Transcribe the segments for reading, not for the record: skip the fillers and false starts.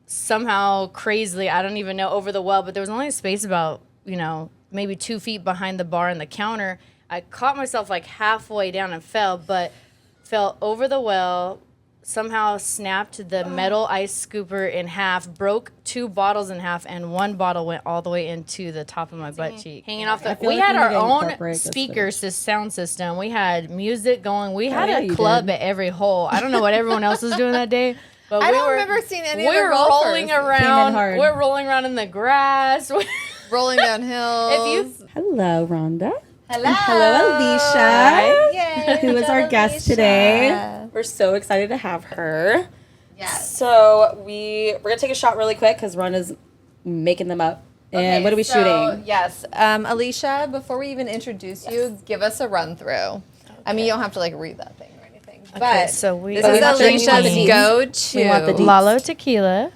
somehow crazily, I don't even know, over the well, but there was only a space about, maybe 2 feet behind the bar and the counter. I caught myself like halfway down and fell over the well, somehow snapped the metal ice scooper in half, broke 2 bottles in half, and 1 bottle went all the way into the top of my butt cheek. Hanging off the... We had our own speakers, sound system. We had music going. We had a club at every hole. I don't know what everyone else was doing that day. But I don't remember seeing any of the golfers. rolling around. We're rolling around in the grass. Rolling down hills. Hello, Rhonda. Hello. Hello, Alicia. Yay. Who is our guest today. We're so excited to have her. Yes. So we're going to take a shot really quick because Rhonda's making them up. And what are we shooting? Yes. Alicia, before we even introduce you, give us a run through. Okay. I mean, you don't have to read that thing or anything. Okay, but so this is Alicia's go-to. We want the Lalo tequila.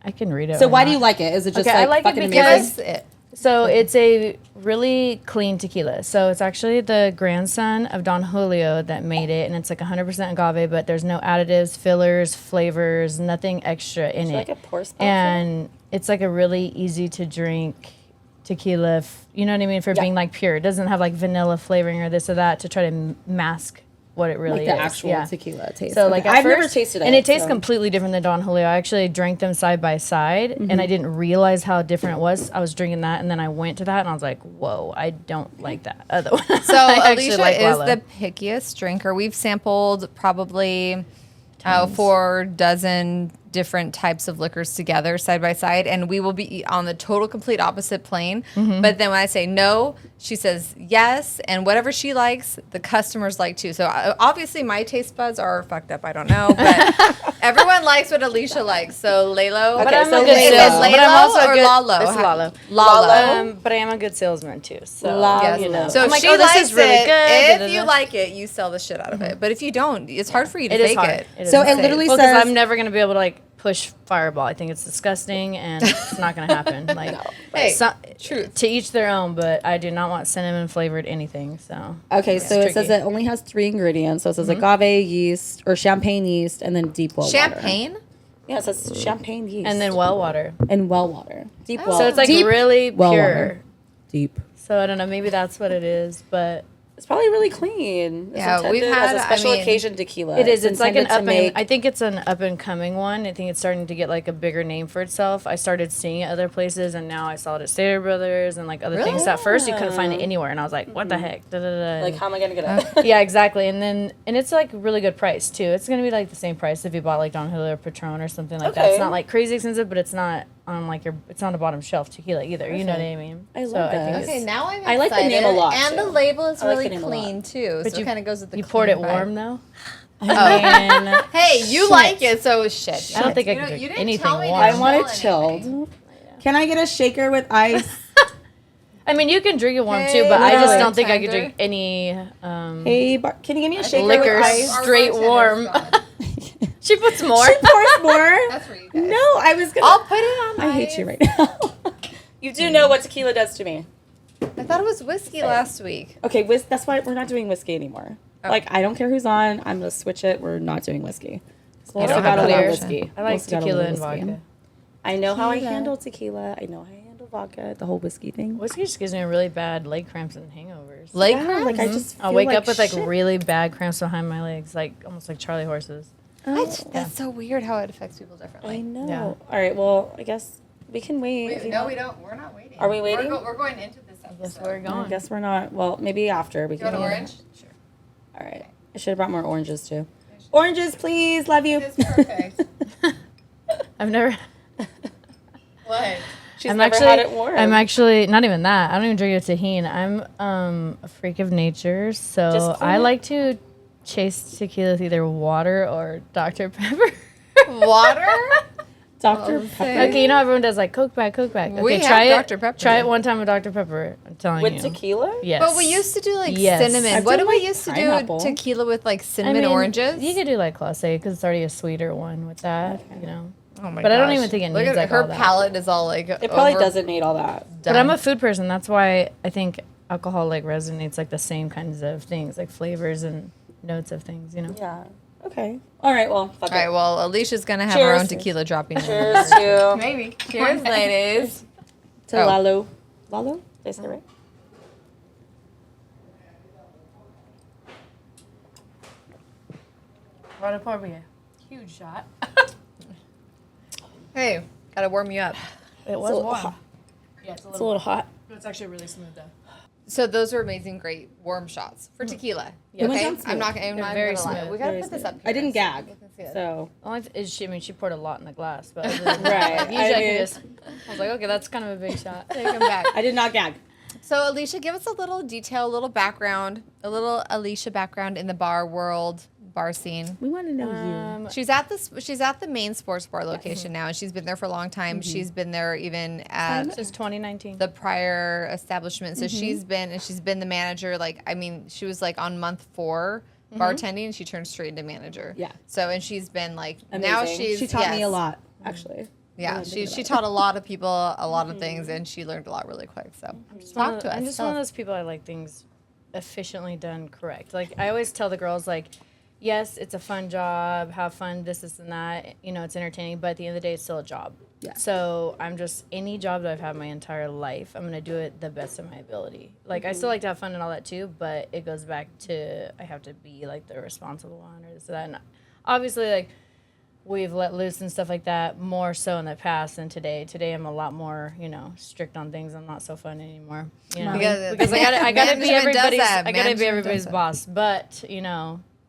I can read it. So why do you like it? Is it just I like fucking it amazing? because so it's a really clean tequila. So it's actually the grandson of Don Julio that made it, and it's like 100% agave, but there's no additives, fillers, flavors, nothing extra in it. Like a pour spout and it's like a really easy to drink tequila. You know what I mean? For being like pure, it doesn't have like vanilla flavoring or this or that to try to mask what it really like is. the actual tequila taste. So like I've never tasted it. And it tastes completely different than Don Julio. I actually drank them side by side and I didn't realize how different it was. I was drinking that and then I went to that and I was like, whoa, I don't like that other one. So Alicia is the pickiest drinker. We've sampled probably 4 dozen different types of liquors together side by side, and we will be on the total complete opposite plane. But then when I say no, she says yes, and whatever she likes, the customers like too. So obviously my taste buds are fucked up. I don't know, but everyone likes what Alicia likes. So Lalo, But I'm so a good salesman. Lalo But I'm also or a good, Lalo? It's Lalo. Lalo. But I am a good salesman too. So Yes. So I'm if like, she this likes is really it, good. if you like it, you sell the shit out of it. But if you don't, it's hard for you to It is fake hard. it. It is So insane. it literally because says I'm never gonna be able to like push Fireball. I think it's disgusting and it's not gonna happen. Like, Hey, truth to each their own. But I do not want cinnamon flavored anything. So Okay, so it says it only has 3 ingredients. So it says agave yeast or champagne yeast and then deep well water. Champagne? Yeah, it says champagne yeast. and then well water. and well water. Deep well. So it's like deep really well pure. water. Deep. So I don't know. Maybe that's what it is, but. It's probably really clean. It's Yeah, we've intended had, as a special I mean, occasion tequila. It is. It's like an intended to make. I think it's an up and coming one. I think it's starting to get like a bigger name for itself. I started seeing it other places, and now I saw it at Stater Brothers and like other things. At first, you couldn't find it anywhere, and I was like, "What the heck?" Da, da, da. Like, how am I gonna get it? Yeah, exactly. And it's like really good price too. It's gonna be like the same price if you bought like Don Julio or Patron or something like that. It's not like crazy expensive, but it's not on like it's not a bottom shelf tequila either. You know what I mean? I love that. Okay, now I'm excited. I like the name a lot, And too. the label is I like really the name a clean, lot. too. But So it kind of goes with the You poured it clean vibe. warm though. And Hey, you like it, so shit. I don't think I You could don't- drink you didn't anything tell me warm. to I want it chill anything. chilled. Can I get a shaker with ice? I mean, you can drink it warm Hey, too, but I just no. don't think I could Tender. drink any Hey, can you give me a shaker liquor with ice? straight warm. She puts more. She pours more. That's for you guys. No, I was gonna. I'll put it on I hate you right now. You do know what tequila does to me. I thought it was whiskey last week. Okay, that's why we're not doing whiskey anymore. Like, I don't care who's on. I'm gonna switch it. We're not doing whiskey. So You also don't got have a clear. little whiskey. I like Also got a tequila little and whiskey. vodka. I know how I handle tequila. I know how I handle vodka. The whole whiskey thing. Whiskey just gives me really bad leg cramps and hangovers. Leg Yeah, cramps? like I just. I'll feel wake like up with like shit. really bad cramps behind my legs, like almost like Charlie horses. That's so weird how it affects people differently. I know. Yeah. All right. Well, I guess we can wait. if you No, want. we don't. We're not waiting. Are we waiting? We're going into this episode. Guess we're I going. guess we're not. Well, maybe after we You want can. orange? Sure. All right. I should have brought more oranges too. Oranges, please. Love you. It's perfect. I've never. What? She's I'm never actually, had it warm. I'm actually not even that. I don't even drink a tahini. I'm a freak of nature, so Just clean I it. like to chase tequila with either water or Dr. Pepper. Water? Dr. Okay. Pepper. Okay, you know how everyone does like Coke back. Okay, We have try Dr. it. Pepper. Try it one time with Dr. Pepper. I'm telling With you. tequila? Yes. But we used to do like Yes. cinnamon. I've What done, did we like, used to pineapple. do tequila with like I cinnamon mean, oranges? You could do like classe because it's already a sweeter one with that, you know. Oh my But I don't gosh. even think it Look needs, at like, her all that. palate is all like It probably doesn't need all that. But I'm a food person. That's why I think alcohol like resonates like the same kinds of things, like flavors and notes of things, you know. Yeah. Okay. All right. Well, fuck All right. it. Well, Alicia's gonna have Cheers. her own tequila dropping. Cheers to Maybe. Cheers, ladies. Lalo. Lalo? Did I say it right? Want to pour me a huge shot? Hey, gotta warm you up. It was warm. Hot. Yeah, it's a little hot. It's actually really smooth though. So those are amazing, great warm shots for tequila. Yeah. Okay, It went down I'm not very gonna lie. smooth. We gotta Very put this smooth. up. I didn't here gag. you can see it. So She poured a lot in the glass, but other than Right. that, usually I can just. I was like, okay, that's kind of a big shot. Take them back. I did not gag. So Alicia, give us a little detail, a little background, a little Alicia background in the bar world, bar scene. We want to know you. She's at the main sports bar location now, and she's been there for a long time. She's been there even at Since 2019. the prior establishment. So she's been the manager. Like, I mean, she was like on month 4 bartending, and she turned straight into manager. Yeah. So, and she's been like, Amazing. now she taught me a lot, actually. Yeah, she taught a lot of people a lot of things, and she learned a lot really quick. So talk to us. I'm just one of those people. I like things efficiently done correct. Like I always tell the girls, like, yes, it's a fun job, have fun, this and that. You know, it's entertaining, but at the end of the day, it's still a job. Yeah. So I'm just any job that I've had my entire life, I'm gonna do it the best of my ability. Like I still like to have fun and all that too, but it goes back to I have to be like the responsible one or this or that. And obviously, like. We've let loose and stuff like that more so in the past than today. Today I'm a lot more, strict on things. I'm not so fun anymore. You know, because I gotta be everybody's boss. But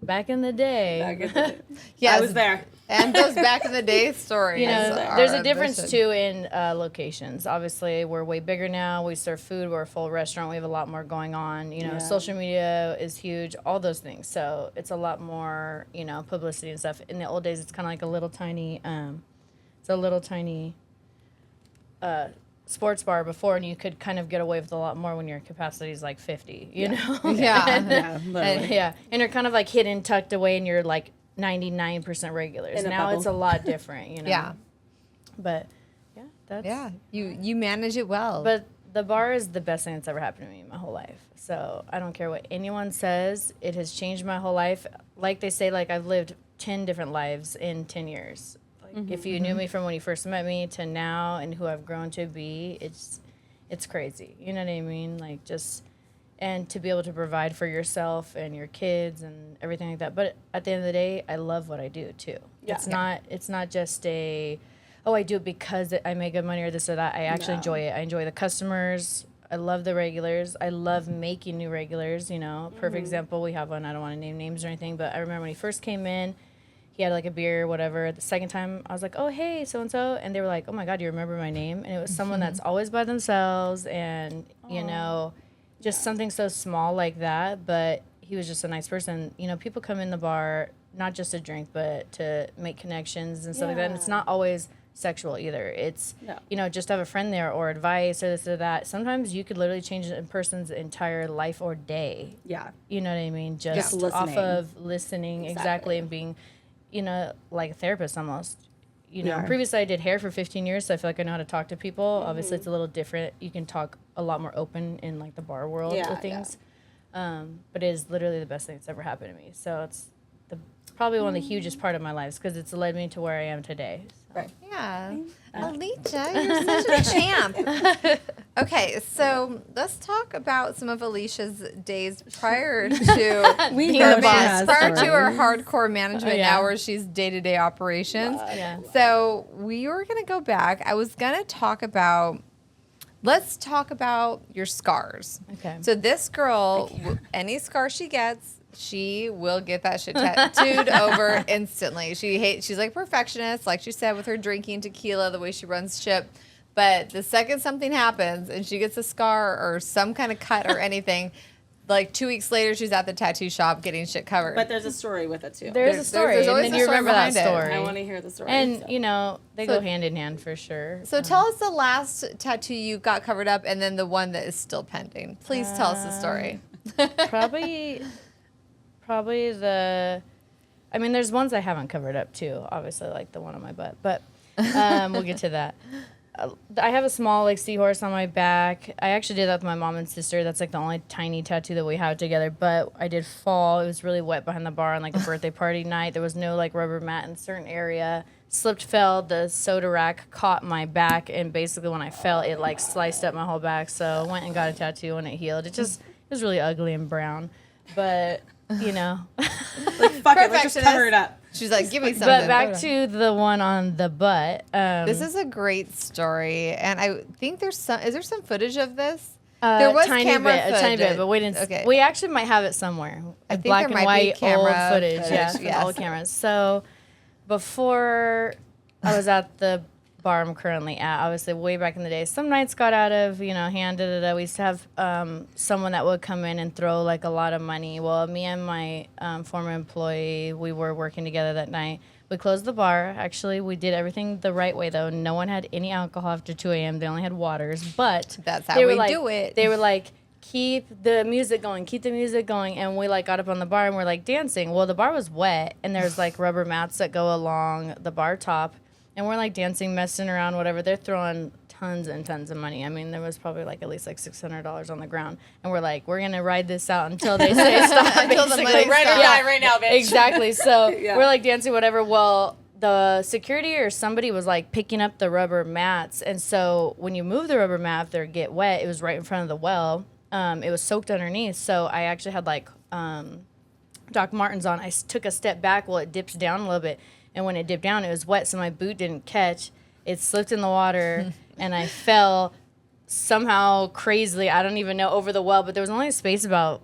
back in the day, yeah, I was there. And those back in the day stories. There's a difference too in locations. Obviously, we're way bigger now. We serve food. We're a full restaurant. We have a lot more going on. Social media is huge. All those things. So it's a lot more, publicity and stuff. In the old days, it's kind of like a little tiny, sports bar before, and you could kind of get away with a lot more when your capacity is like 50. You know. Yeah. And you're kind of like hidden, tucked away, and you're like 99% regulars. Now it's a lot different, Yeah. But that's you manage it well. But the bar is the best thing that's ever happened to me in my whole life. So I don't care what anyone says. It has changed my whole life. Like they say, like I've lived 10 different lives in 10 years. Like if you knew me from when you first met me to now and who I've grown to be, it's crazy. You know what I mean? Like and to be able to provide for yourself and your kids and everything like that. But at the end of the day, I love what I do too. Yeah. It's not just I do it because I make good money or this or that. I actually enjoy it. I enjoy the customers. I love the regulars. I love making new regulars, Perfect example, we have one. I don't want to name names or anything, but I remember when he first came in, he had like a beer or whatever. The second time, I was like, oh, hey, so-and-so. And they were like, oh, my God, you remember my name? And it was someone that's always by themselves and, just something so small like that, but he was just a nice person. People come in the bar not just to drink, but to make connections and stuff like that. And it's not always sexual either. It's just have a friend there or advice or this or that. Sometimes you could literally change a person's entire life or day. Yeah, you know what I mean. Just off of listening exactly and being, like a therapist almost. Previously I did hair for 15 years, so I feel like I know how to talk to people. Obviously, it's a little different. You can talk a lot more open in, like, the bar world with things. But it is literally the best thing that's ever happened to me. So it's probably one of the hugest part of my life because it's led me to where I am today. So. Right. Yeah. Alicia, you're such a champ. Okay, so let's talk about some of Alicia's days prior to prior to her hardcore management now where she's day-to-day operations. So we were going to go back. I was going to talk about let's talk about your scars. Okay. So this girl, any scar she gets, she will get that shit tattooed over instantly. She's like a perfectionist, like she said, with her drinking tequila, the way she runs ship. But the second something happens and she gets a scar or some kind of cut or anything, like 2 weeks later, she's at the tattoo shop getting shit covered. But there's a story with it too. There's a story, there's always and then you remember that story. I want to hear the story. And they go hand in hand for sure. So tell us the last tattoo you got covered up, and then the one that is still pending. Please tell us the story. Probably there's ones I haven't covered up too, obviously, like the one on my butt, but we'll get to that. I have a small like seahorse on my back. I actually did that with my mom and sister. That's like the only tiny tattoo that we have together. But I did fall. It was really wet behind the bar on like a birthday party night. There was no like rubber mat in a certain area. Slipped, fell. The soda rack caught my back, and basically when I fell, it like sliced up my whole back. So I went and got a tattoo when it healed. It was really ugly and brown, but you know, like fuck it, let's just cover it up. She's like, give me something. But back to the one on the butt. This is a great story, and I think is there some footage of this? There was a tiny bit, but we didn't. Okay. We actually might have it somewhere. I think black there and might white be camera old footage. Yeah, old cameras. So before I was at the bar I'm currently at, obviously way back in the day, some nights got out of hand. We used to have someone that would come in and throw like a lot of money. Well, me and my former employee, we were working together that night. We closed the bar. Actually, we did everything the right way though. No one had any alcohol after 2 a.m. They only had waters, but that's how we do it. They were like, keep the music going, and we like got up on the bar and we're like dancing. Well, the bar was wet and there's like rubber mats that go along the bar top. And we're like dancing, messing around, whatever. They're throwing tons and tons of money. I mean, there was probably like at least like $600 on the ground. And we're like, we're going to ride this out until they say stop. Until the money ride or die right now, bitch. Exactly. So we're like dancing, whatever. Well, the security or somebody was like picking up the rubber mats. And so when you move the rubber mat, if they get wet, it was right in front of the well. It was soaked underneath. So I actually had like Doc Martens on. I took a step back while it dips down a little bit. And when it dipped down, it was wet, so my boot didn't catch. It slipped in the water, and I fell somehow crazily, I don't even know, over the well. But there was only a space about,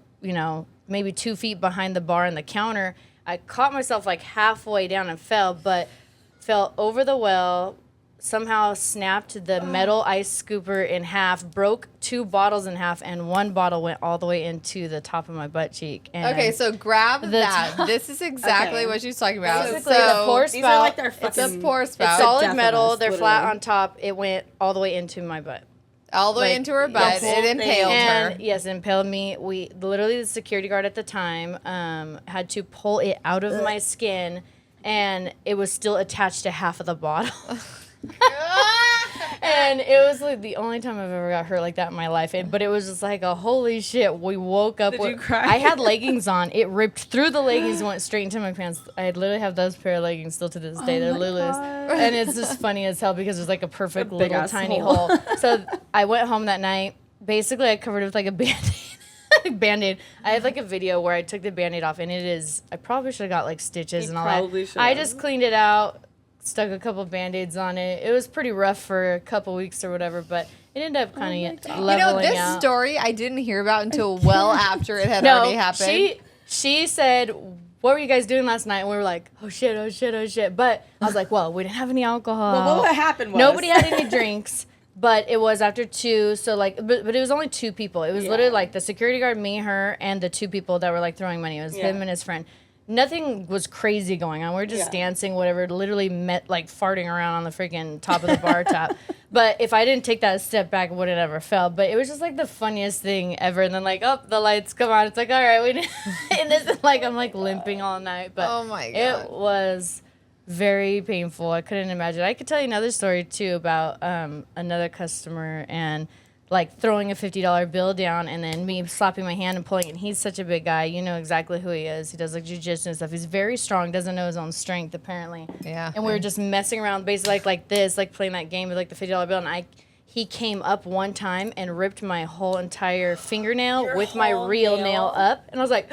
maybe 2 feet behind the bar and the counter. I caught myself like halfway down and fell over the well, somehow snapped the metal ice scooper in half, broke 2 bottles in half, and 1 bottle went all the way into the top of my butt cheek. And okay, so grab that. This is exactly what she's talking about. Basically, the pour spout. These are like their it's a pour spout. It's solid metal. They're flat on top. It went all the way into my butt. All the way into her butt. It impaled her. Yes, it impaled me. The security guard at the time had to pull it out of my skin, and it was still attached to half of the bottle. And it was like the only time I've ever got hurt like that in my life. But it was just like a holy shit. We woke up. Did you cry? I had leggings on. It ripped through the leggings and went straight into my pants. I literally have those pair of leggings still to this day. They're Lulu's. And it's just funny as hell because there's like a perfect little tiny hole. So I went home that night. Basically, I covered it with like a Band-Aid. Band-Aid. I had like a video where I took the Band-Aid off, and I probably should have got like stitches and all that. I just cleaned it out. Stuck a couple Band-Aids on it. It was pretty rough for a couple weeks or whatever, but it ended up kind of leveling this out. Story I didn't hear about until well after it had already happened. She said, what were you guys doing last night? And we were like, oh shit, oh shit, oh shit. But I was like, well, we didn't have any alcohol. Well, what happened was nobody had any drinks, but it was after 2. So like, but it was only 2 people. It was literally like the security guard, me, her, and the 2 people that were like throwing money. It was him and his friend. Nothing was crazy going on. We were just dancing, whatever, literally like farting around on the freaking top of the bar top. But if I didn't take that step back, it would have never fell. But it was just like the funniest thing ever. And then like, oh, the lights come on. It's like, all right, we did. And it's like, I'm like limping all night. But oh my God. It was very painful. I couldn't imagine. I could tell you another story too about another customer and like throwing a $50 bill down and then me slapping my hand and pulling it. And he's such a big guy. You know exactly who he is. He does like jiu-jitsu and stuff. He's very strong, doesn't know his own strength apparently. Yeah. And we were just messing around basically like this, like playing that game with like the $50 bill. And he came up one time and ripped my whole entire fingernail with my real nail up. And I was like...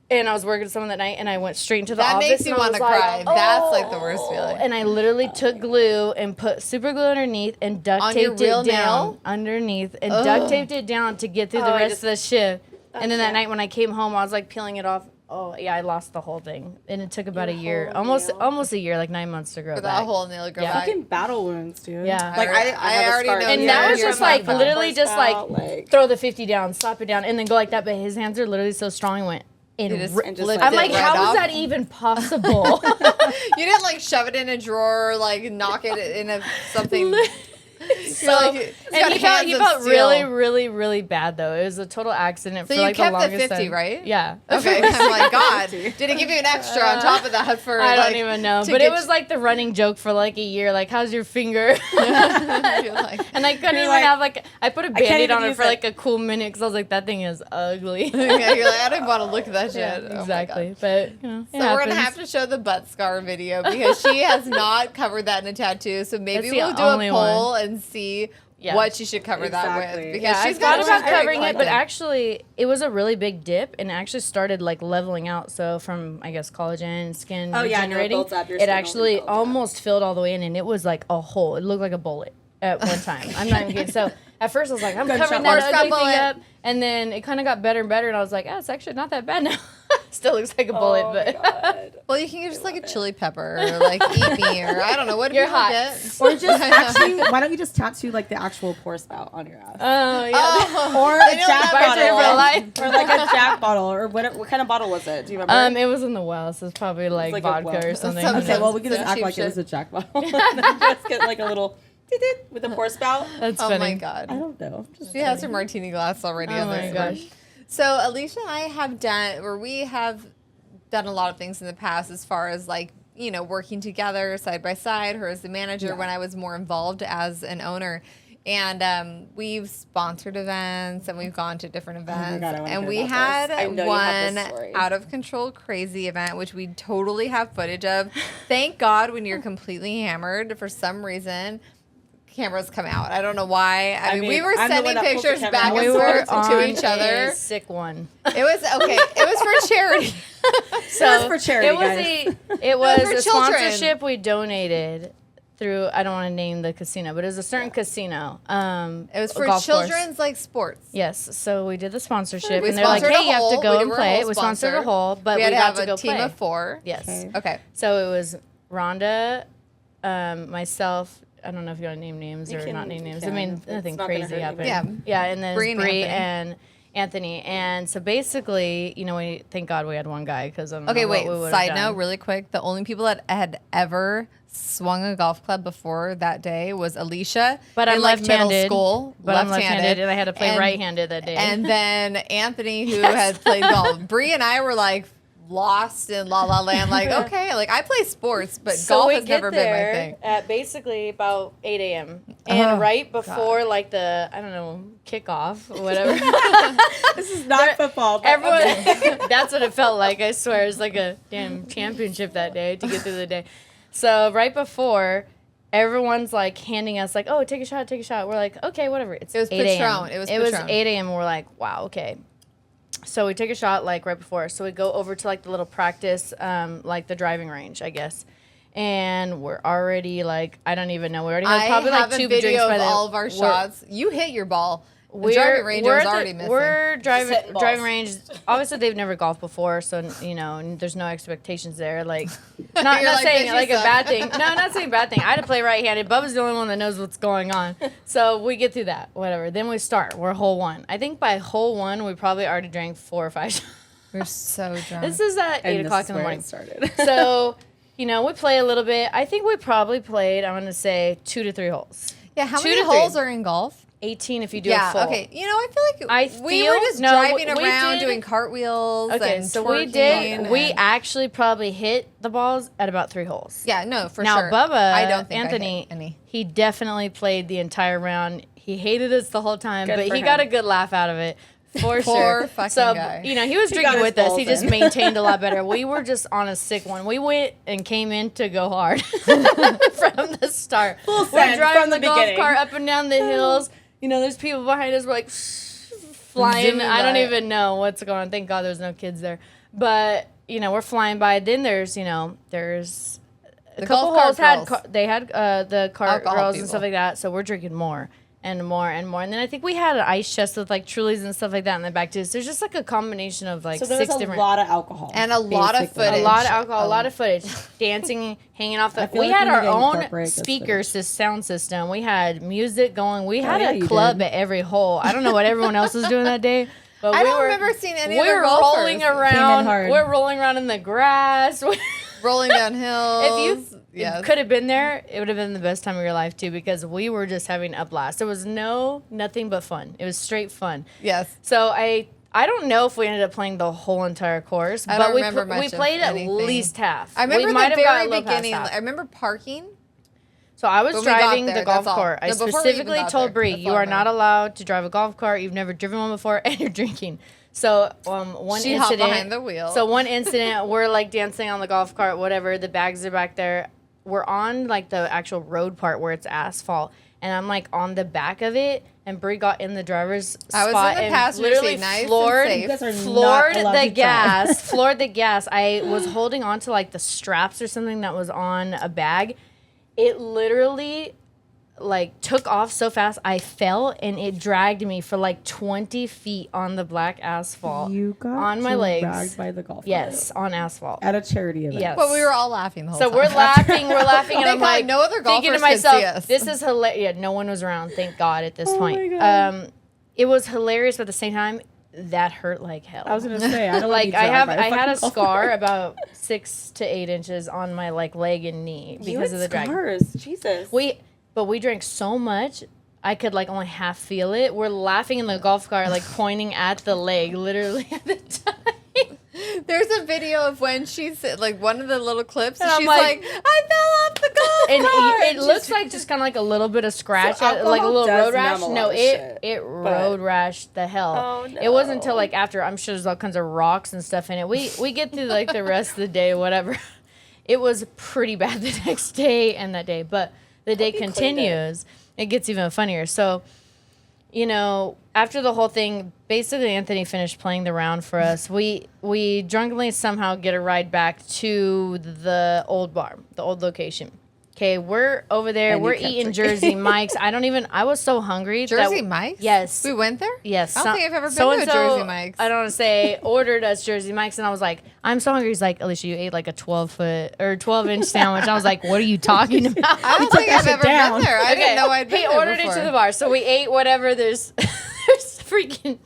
And I was working with someone that night, and I went straight into the office. That makes you want to cry. Oh. That's like the worst feeling. And I literally took glue and put super glue underneath and duct taped it down underneath and duct taped it down to get through the rest of the shift. And then that night when I came home, I was like peeling it off. Oh yeah, I lost the whole thing, and it took about a year, almost a year, like 9 months to grow back. That whole nail to grow back. Fucking battle wounds, dude. Yeah, like I already know. And now it's just like literally just like throw the 50 down, slap it down, and then go like that. But his hands are literally so strong, and went. I'm like, how is that even possible? You didn't like shove it in a drawer or like knock it in something. So and he felt really, really, really bad though. It was a total accident for like the longest time. So you kept the 50, right? Yeah. Okay. I'm like, God, did he give you an extra on top of that for? I don't even know, but it was like the running joke for like a year. Like, how's your finger? And I couldn't even have like I put a Band-Aid on it for like a cool minute because I was like, that thing is ugly. Yeah, you're like, I don't want to look at that shit. Yeah, exactly. But so we're gonna have to show the butt scar video because she has not covered that in a tattoo. So maybe we'll do a poll and see what she should cover that with. Because she's thought about covering it, but actually it was a really big dip and it actually started like leveling out. So from I guess collagen and skin regenerating, it actually almost filled all the way in, and it was like a hole. It looked like a bullet at one time. I'm not even kidding. So at first I was like, I'm covering that ugly thing up, and then it kind of got better and better, and I was like, it's actually not that bad now. Still looks like a bullet, but well, you can get just like a chili pepper, or like eat me, or I don't know what you're hot. Get? Or just actually, why don't you just tattoo like the actual pour spout on your ass? Oh yeah, or a Jack bottle, or like a Jack bottle, or what kind of bottle was it? Do you remember? It was in the well, so it's probably like vodka or something. Okay, well we can just act like it was a Jack bottle, and then just get like a little. With a pour spout. That's funny. Oh my God. I don't know. She has her martini glass already. Oh my gosh. So Alicia and I have done a lot of things in the past as far as like, you know, working together side by side, her as the manager when I was more involved as an owner. And we've sponsored events and we've gone to different events. And we had one out of control crazy event, which we totally have footage of. Thank God when you're completely hammered for some reason. Cameras come out. I don't know why. I mean, we were sending pictures back and forth to each other. Sick one. It was okay. It was for charity. So it was for charity. It was a sponsorship we donated through. I don't want to name the casino, but it was a certain casino. It was for children's like sports. Yes. So we did the sponsorship, and they're like, "Hey, you have to go and play." We sponsored a hole, but we got to go play. We had to have a team of 4. Yes. Okay. So it was Rhonda, myself. I don't know if you want to name names or not name names. I mean, nothing crazy happened. Yeah, and then Bree and Anthony. And so basically, you know, thank God we had one guy because I don't know what we would have done. Side note, really quick, the only people that had ever swung a golf club before that day was Alicia. But I'm left-handed. Middle school, I'm left-handed, and I had to play right-handed that day. And then Anthony, who had played golf. Bree and I were like lost in La La Land, like, okay, like I play sports, but golf has never been my thing. At basically about 8 a.m. And right before like the, I don't know, kickoff or whatever. This is not football. Everyone, that's what it felt like, I swear. It's like a damn championship that day to get through the day. So right before, everyone's like handing us like, oh, take a shot. We're like, okay, whatever. It was 8 a.m. It was 8 a.m. and we're like, wow, okay. So we take a shot like right before. So we go over to like the little practice, like the driving range, I guess. And we're already like, I don't even know. We already had probably like 2 drinks by then. All of our shots. You hit your ball. The driving range was already missing. We're driving range. Obviously, they've never golfed before, so you know, there's no expectations there. Like, not saying like a bad thing. No, not saying a bad thing. I had to play right-handed. Bubba's the only one that knows what's going on. So we get through that, whatever. Then we start. We're hole 1. I think by hole 1, we probably already drank 4 or 5 shots. We're so drunk. This is at 8 o'clock in the morning. Started. So, you know, we play a little bit. I think we probably played, I'm going to say, 2 to 3 holes. Yeah, how many holes are in golf? 18 if you do a full. Okay. You know, I feel like we were just driving around doing cartwheels and so twerking. We actually probably hit the balls at about 3 holes. Yeah, no, for now, sure. Now, Bubba, I don't think Anthony, I hit any. He definitely played the entire round. He hated us the whole time, but he got a good laugh out of it. For sure. Fucking guy. You know, he was drinking with us. He just maintained a lot better. We were just on a sick one. We went and came in to go hard from the start. We're driving the golf cart up and down the hills. You know, there's people behind us. We're like flying. I don't even know what's going on. Thank God there's no kids there. But, you know, we're flying by. Then there's a couple holes they had the cart girls and stuff like that. So we're drinking more and more and more. And then I think we had an ice chest with like Trulies and stuff like that in the back too. So there's just like a combination of like 6 different. So there's a lot of alcohol. And a lot of footage. A lot of alcohol, a lot of footage. Dancing, hanging off the... We had our own speakers, this sound system. We had music going. We had a club at every hole. I don't know what everyone else was doing that day. But I don't remember seeing any other golfers. Rolling around. We're rolling around in the grass. Rolling down hills. could have been there, it would have been the best time of your life too, because we were just having a blast. There was nothing but fun. It was straight fun. Yes. So I don't know if we ended up playing the whole entire course, but we played at least half. I remember the very beginning. I remember parking. So I was driving the golf cart. I specifically told Bree, you are not allowed to drive a golf cart. You've never driven one before, and you're drinking. So she hopped behind the wheel. So one incident, we're like dancing on the golf cart, whatever. The bags are back there. We're on like the actual road part where it's asphalt, and I'm like on the back of it. And Bree got in the driver's spot. I was in the passenger seat, nice floored the gas. I was holding on to like the straps or something that was on a bag. It literally like took off so fast. I fell and it dragged me for like 20 feet on the black asphalt. You got on my legs. Dragged by the golf cart. Yes, on asphalt at a charity event. Yes, but we were all laughing the whole time. So we're laughing, and I'm like, no other golfers thinking to myself, could see us. This is hilarious. Yeah, no one was around, thank God, at this point. My God. It was hilarious, but at the same time, that hurt like hell. I was gonna say, I don't like I had a scar about 6 to 8 inches on my like leg and knee because of the drag. Jesus. But we drank so much, I could like only half feel it. We're laughing in the golf cart, like pointing at the leg, literally at the time. There's a video of when she's like one of the little clips, and she's like, I fell off the golf cart. And it looks like just kind of like a little bit of scratch, like a little road rash. No, it road rashed the hell. Oh, no. It wasn't until like after, I'm sure there's all kinds of rocks and stuff in it. We get through like the rest of the day, whatever. It was pretty bad the next day and that day, but the day continues. It gets even funnier. So, you know, after the whole thing, basically Anthony finished playing the round for us. We drunkenly somehow get a ride back to the old bar, the old location. Okay, we're over there. And we're eating Jersey Mike's. I was so hungry. Jersey Mike's? Yes. We went there? Yes. I don't think I've ever been to a Jersey Mike's. I don't want to say, ordered us Jersey Mike's, and I was like, I'm so hungry. He's like, Alicia, you ate like a 12-inch sandwich. And I was like, what are you talking about? I don't think I've ever been there. I didn't know I'd been there. He ordered it to the bar. So we ate whatever. There's freaking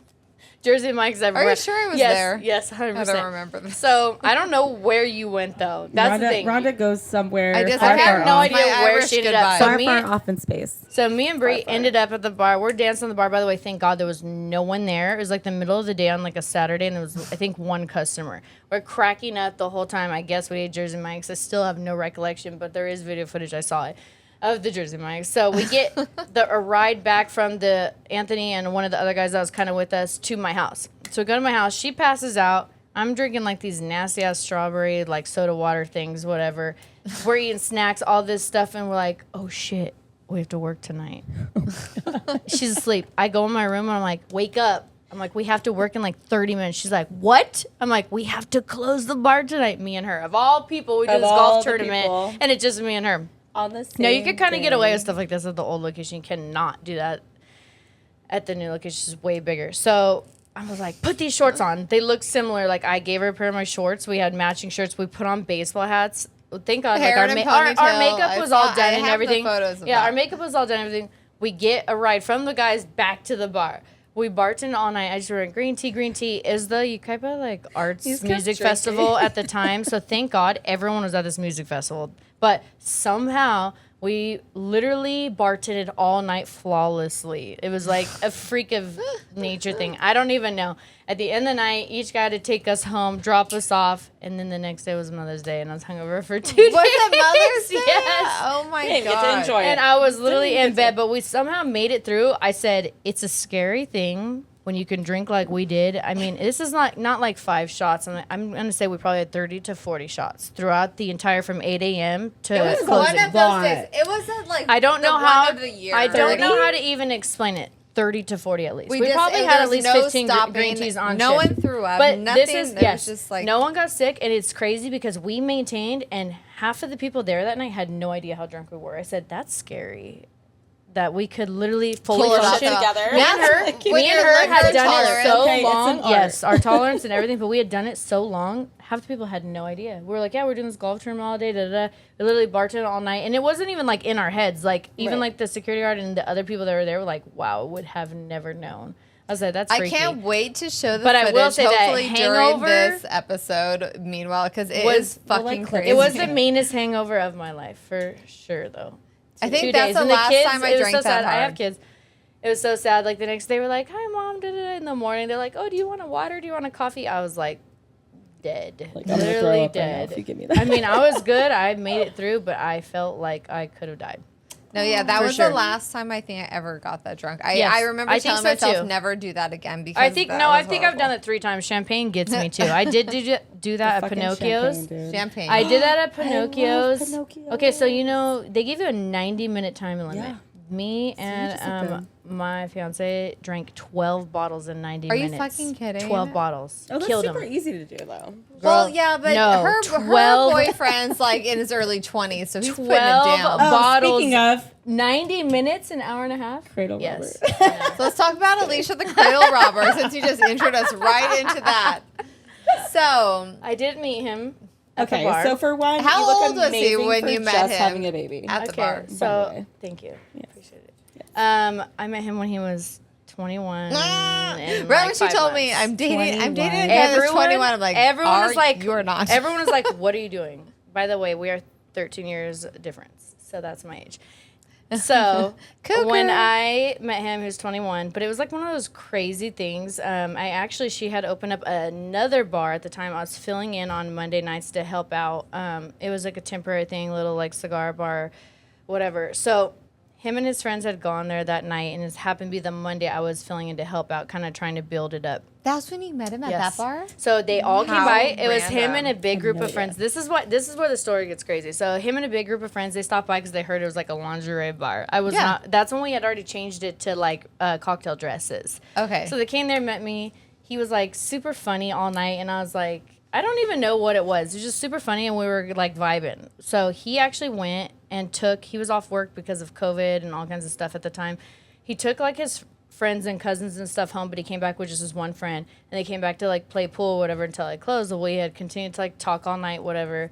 Jersey Mike's everywhere. Are you sure I was there? Yes, 100%. I don't remember this. So I don't know where you went though. That's the thing. Rhonda goes somewhere. I have no idea where she ended up. Far off in space. So me and Bree ended up at the bar. We're dancing on the bar. By the way, thank God there was no one there. It was like the middle of the day on like a Saturday, and there was I think one customer. We're cracking up the whole time. I guess we ate Jersey Mike's. I still have no recollection, but there is video footage. I saw it. Of the Jersey Mike's. So we get a ride back from the Anthony and one of the other guys that was kind of with us to my house. So we go to my house. She passes out. I'm drinking like these nasty ass strawberry like soda water things, whatever. We're eating snacks, all this stuff, and we're like, oh shit, we have to work tonight. She's asleep. I go in my room and I'm like, wake up. I'm like, we have to work in like 30 minutes. She's like, what? I'm like, we have to close the bar tonight. Me and her. Of all people, we do this golf tournament, and it's just me and her. On the same no, you could kind of get away with stuff like this at the old location. You cannot do that at the new location. It's way bigger. So I was like, put these shorts on. They look similar. Like I gave her a pair of my shorts. We had matching shirts. We put on baseball hats. Thank God, like our makeup was all done and everything. Our makeup was all done and everything. We get a ride from the guys back to the bar. We bartended all night. I just wrote green tea. Is the Yucaipa like arts music festival at the time. So thank God everyone was at this music festival. But somehow we literally bartended all night flawlessly. It was like a freak of nature thing. I don't even know. At the end of the night, each guy had to take us home, drop us off, and then the next day was Mother's Day, and I was hungover for 2 days. Was it Mother's Day? Yes. Oh my God. Get to enjoy it. And I was literally in bed, but we somehow made it through. I said, it's a scary thing when you can drink like we did. I mean, this is not like 5 shots. I'm going to say we probably had 30 to 40 shots throughout the entire from 8 a.m. to it was closing. One of those days. It wasn't like I don't know how. Of the year. I don't know how to even explain it. 30 to 40 at least. We probably had at least 15 green teas on No shift. one threw up. But nothing. This is, just like no one got sick, and it's crazy because we maintained, and half of the people there that night had no idea how drunk we were. I said, that's scary. That we could literally fully function together. Me and her had done it so long. Yes, our tolerance and everything, but we had done it so long. Half the people had no idea. We were like, yeah, we're doing this golf tournament all day. We literally bartended all night, and it wasn't even like in our heads. Like even like the security guard and the other people that were there were like, wow, would have never known. I was like, that's freaky. I can't wait to show the but footage, I will say hopefully that during hangover this episode, meanwhile, because it was fucking crazy. It was the meanest hangover of my life, for sure, though. I think that's the last time I drank that hard. I have kids. It was so sad. Like, the next day, we're like, hi, Mom, in the morning. They're like, oh, do you want a water? Do you want a coffee? I was like, dead. Like, literally dead. Right now if you give me that. I mean, I was good. I made it through, but I felt like I could have died. No, yeah, that was the last time I think I ever got that drunk. I remember telling myself never do that again because I think I've done it 3 times. Champagne gets me too. I did do that at Pinocchio's. Champagne. I did that at Pinocchio's. Pinocchio. Okay, so they give you a 90-minute time limit. Yeah. Me and my fiance drank 12 bottles in 90 minutes. Are you fucking kidding? 12 bottles. Oh, that's Killed super him. easy to do, though. Well, yeah, but her 12 boyfriend's like in his early 20s, so he's putting it 12 down. bottles. Speaking of 90 minutes, an hour and a half? Cradle yes. Robert. So let's talk about Alicia the Cradle Robber, since you just introed us right into that. So I did meet him. Okay, so for one, how you look old was he when you met just him? Having a baby at the bar. So thank you. Yes. Appreciate it. Yes. I met him when he was 21. Right when she told me I'm dating a guy that's 21, I'm like, everyone was like, you are not. Everyone was like, what are you doing? By the way, we are 13 years difference, so that's my age. So when I met him, he was 21, but it was like one of those crazy things. She had opened up another bar at the time. I was filling in on Monday nights to help out. It was like a temporary thing, little like cigar bar, whatever. So him and his friends had gone there that night, and it happened to be the Monday I was filling in to help out, kind of trying to build it up. That's when you met him at that bar? So they all came by. It was him random. and a big group of friends. This is where the story gets crazy. So him and a big group of friends, they stopped by because they heard it was like a lingerie bar. That's when we had already changed it to like cocktail dresses. Okay. So they came there, met me. He was like super funny all night, and I was like, I don't even know what it was. It was just super funny, and we were like vibing. So he actually went and he was off work because of COVID and all kinds of stuff at the time. He took like his friends and cousins and stuff home, but he came back with just his one friend, and they came back to like play pool or whatever until it closed. We had continued to like talk all night, whatever.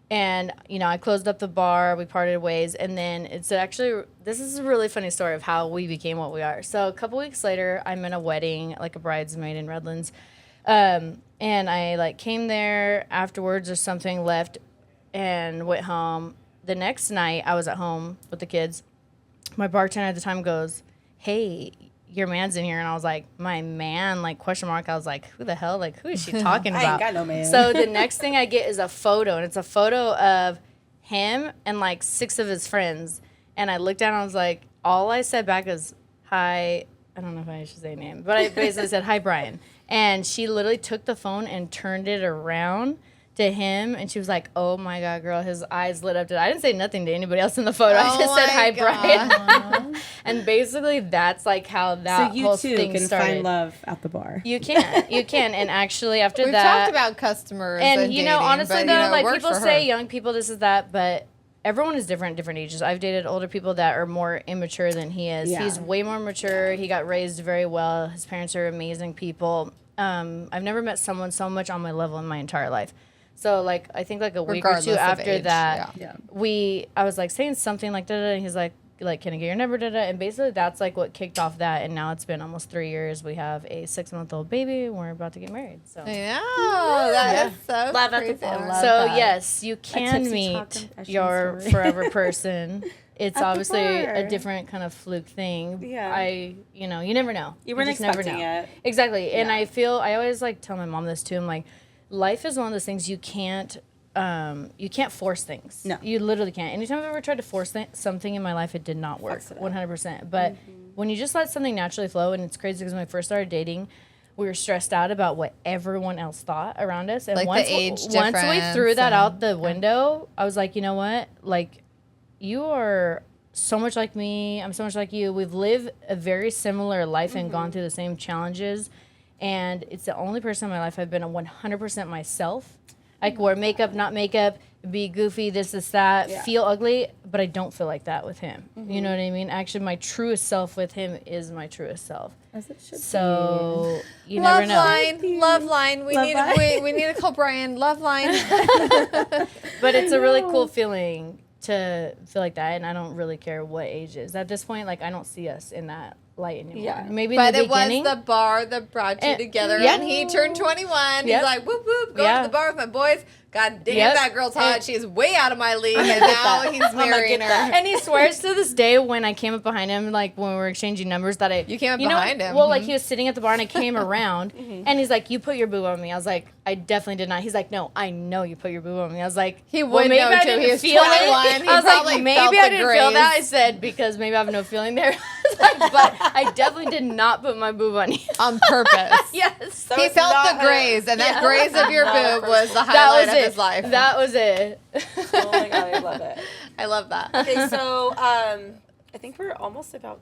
And, I closed up the bar, we parted ways, and then this is a really funny story of how we became what we are. So a couple weeks later, I'm in a wedding, like a bridesmaid in Redlands. And I like came there afterwards or something, left and went home. The next night I was at home with the kids. My bartender at the time goes, hey, your man's in here. And I was like, my man, like question mark. I was like, who the hell? Like, who is she talking about? I ain't got no man. So the next thing I get is a photo, and it's a photo of him and like 6 of his friends. And I looked down and I was like, all I said back was, hi, I don't know if I should say name, but I basically said, hi, Brian. And she literally took the phone and turned it around to him, and she was like, oh my God, girl, his eyes lit up. I didn't say nothing to anybody else in the photo. I just said, hi, Brian. And basically that's like how that whole thing started. So you too can find love at the bar. You can. And actually after We've talked about customers and dating, honestly but, though, like people say young people, this is that, but everyone is different ages. I've dated older people that are more immature than he is. Yeah. He's way more mature. He got raised very well. His parents are amazing people. I've never met someone so much on my level in my entire life. So, like, I think, like, a week or two after that, I was, like, saying something like, da-da, and he's like, can I get your number, da-da, and basically that's, like, what kicked off that, and now it's been almost 3 years. We have a 6-month-old baby, and we're about to get married, so. Yeah, that is so love crazy. So, yes, you can meet your forever person. It's obviously a different kind of fluke thing. Yeah. You never know. You weren't expecting it. Exactly, and I always, like, tell my mom this, too. I'm like, life is one of those things you can't force things. No. You literally can't. Anytime I've ever tried to force something in my life, it did not work, 100%. But when you just let something naturally flow, and it's crazy because when we first started dating, we were stressed out about what everyone else thought around us. And like once the age once we threw that out the window, I was like, you know what? Like, you are so much like me. I'm so much like you. We've lived a very similar life and gone through the same challenges. And it's the only person in my life I've been 100% myself. I could wear makeup, not makeup, be goofy, this, that, feel ugly, but I don't feel like that with him. You know what I mean? Actually, my truest self with him is my truest self. As it should so be. You never know. Love line. We need to call Brian Love Line. But it's a really cool feeling to feel like that, and I don't really care what age it is. At this point, like, I don't see us in that light anymore. Yeah. Maybe But in the it was beginning. the bar that brought you together. yeah. And he turned 21. Yep. He's like, whoop, whoop, go Yeah. to the bar with my boys. God damn, Yep. that girl's hot. She's way out of my league. And now he's marrying her. And he swears to this day when I came up behind him, like when we were exchanging numbers, that You came up behind him. Well, like he was sitting at the bar and I came around and he's like, "You put your boob on me." I was like, "I definitely did not." He's like, "No, I know you put your boob on me." I was like, He would well, maybe know I too. didn't He was feel 21. it. He I was probably like, maybe felt I the didn't feel that. I graze. said because maybe I have no feeling there. But I definitely did not put my boob on you. On purpose. Yes. So He it's felt not the her- graze, and that graze of your Not boob was the That highlight was of it. his life. That was it. Oh my god, I love it. I love that. Okay, so I think we're almost about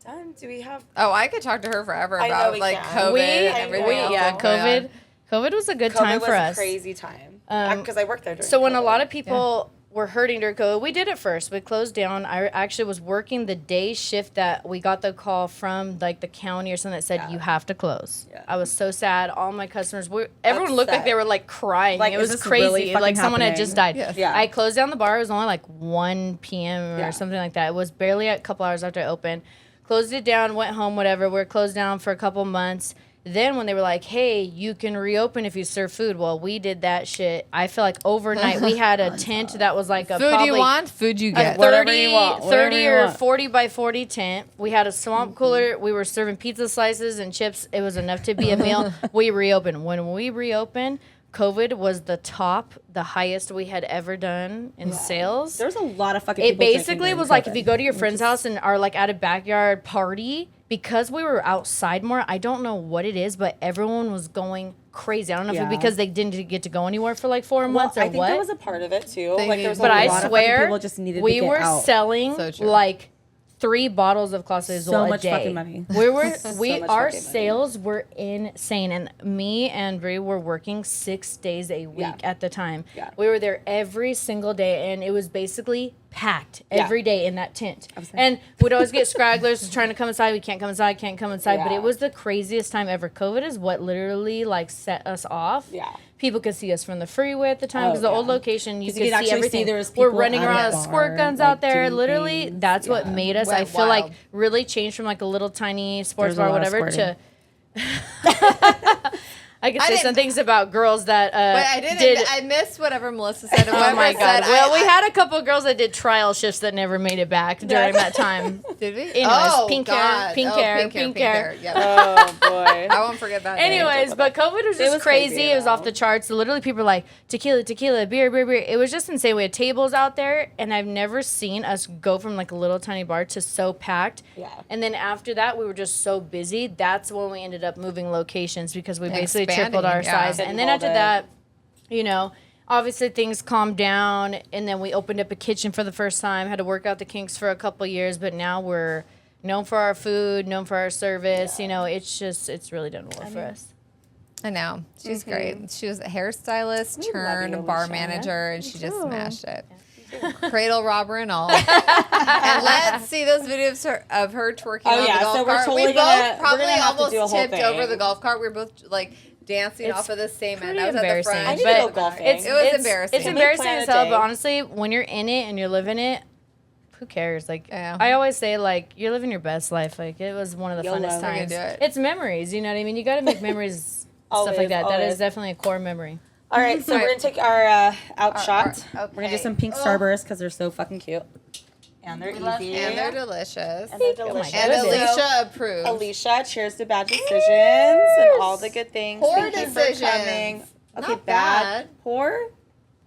done. Do we have? Oh, I could talk to her forever I know about we like can. COVID and I everything. know. else Yeah, that's going on. COVID was a good COVID time was for a us. crazy time because I worked there. During So when a COVID. lot of people were hurting during COVID, we did it first. We closed down. I actually was working the day shift that we got the call from like the county or something that said you have to close. Yeah. I was so sad. All my customers everyone looked like Upset. they were like crying. Like, it is was this crazy. really fucking Like someone had happening? just died. Yes. Yeah. I closed down the bar. It was only like 1 p.m. or Yeah. something like that. It was barely a couple hours after I opened. Closed it down, went home, whatever. We're closed down for a couple months. Then when they were like, "Hey, you can reopen if you serve food," well, we did that shit. I feel like overnight we had a tent that was like a Food probably you want, food you a get. Whatever you want, 30 whatever you or want. 40 by 40 tent. We had a swamp cooler. We were serving pizza slices and chips. It was enough to be a meal. We reopened. When we reopened, COVID was the highest we had ever done in sales. There's a lot of fucking. It people basically drinking was during like if COVID, you go to your which friend's is- house and are like at a backyard party, because we were outside more, I don't know what it is, but everyone was going crazy. I don't know if Yeah. it's because they didn't get to go anywhere for like 4 months or I think what. that was a part of it too. They Like there was need- a But lot I of fucking swear, people just needed we to get were out. selling So true. like 3 bottles of Clase Azul So a much day. fucking money. We were much our fucking money. sales were insane, and me and Brie were working 6 days a week Yeah. at the time. Yeah. We were there every single day, and it was basically packed Yeah. every day in that tent. saying. And we'd always get scragglers trying to come inside. We can't come inside. Can't come inside. But Yeah. it was the craziest time ever. COVID is what literally like set us off. Yeah. People could see us from the freeway at the time Oh, because the old yeah. location you 'Cause could you could see actually everything. see there was We're people running at around the with squirt bar, guns like, out there. doing Literally, things. that's what Yeah. made us. Went I feel like wild. really changed from like a little tiny sports There's a bar, lot of whatever, to. squirting. I could I say didn't- some things about girls that But I didn't. I missed whatever Melissa said. And Oh whatever my I god! said, Well, we had a couple of girls that did trial shifts that never made it back during that time. Did we? Anyways, pink hair, God. pink Oh, hair, pink hair. Yep. Oh boy. I won't forget that. day. Anyways, but COVID was just was crazy. crazy, It was off though. the charts. So literally, people were like tequila, tequila, beer, beer, beer. It was just insane. We had tables out there, and I've never seen us go from like a little tiny bar to so packed. Yeah. And then after that, we were just so busy. That's when we ended up moving locations because we basically Expanding, tripled our yeah. size. Couldn't And then hold after it. that, you know, obviously things calmed down, and then we opened up a kitchen for the first time. Had to work out the kinks for a couple years, but now we're known for our food, known for our service. You know, it's really done well for us. I know. She's great. She was a hairstylist We love turned you, bar Alicia. manager, and she just too. smashed it. Cradle robber and all. And let's see those videos of her twerking Oh, on yeah, the golf so we're cart. totally We gonna- both we're probably gonna have to almost do a whole tipped over thing. the golf cart. We were both like dancing It's off of the same end. pretty I was at the embarrassing. front. I need to go But golfing. It's, It was it's- embarrassing. It's Can we embarrassing plan a as hell, day? but honestly, when you're in it and you're living it, who cares? Like, Yeah. I always say, like, you're living your best life. Like, it was one of the YOLO. funnest We're gonna times. do it. It's memories, you know what I mean? You got to make memories, stuff Always, like that. That always. is definitely a core memory. All right, so we're gonna take our out shot. our- We're gonna do okay. some pink Oh. Starbursts because they're so fucking cute, and they're easy, And they're delicious. And they're Oh my delicious. And goodness. Alicia approved. Alicia, cheers to bad decisions and all the good things. Poor Thank you for decisions. coming. Okay, Not bad. bad. Poor.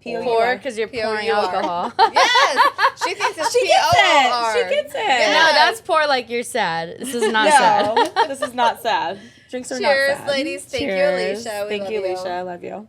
P-O-U-R. Pour because you're pouring P-O-U-R. alcohol. Yes, she thinks it's She gets P-O-O-R. it. She gets it. Yeah. No, that's pour like you're sad. This is not sad. No, this is not sad. Drinks are Cheers, not sad. ladies. Thank you, Cheers. Alicia. We Thank love you, you. Alicia. I love you.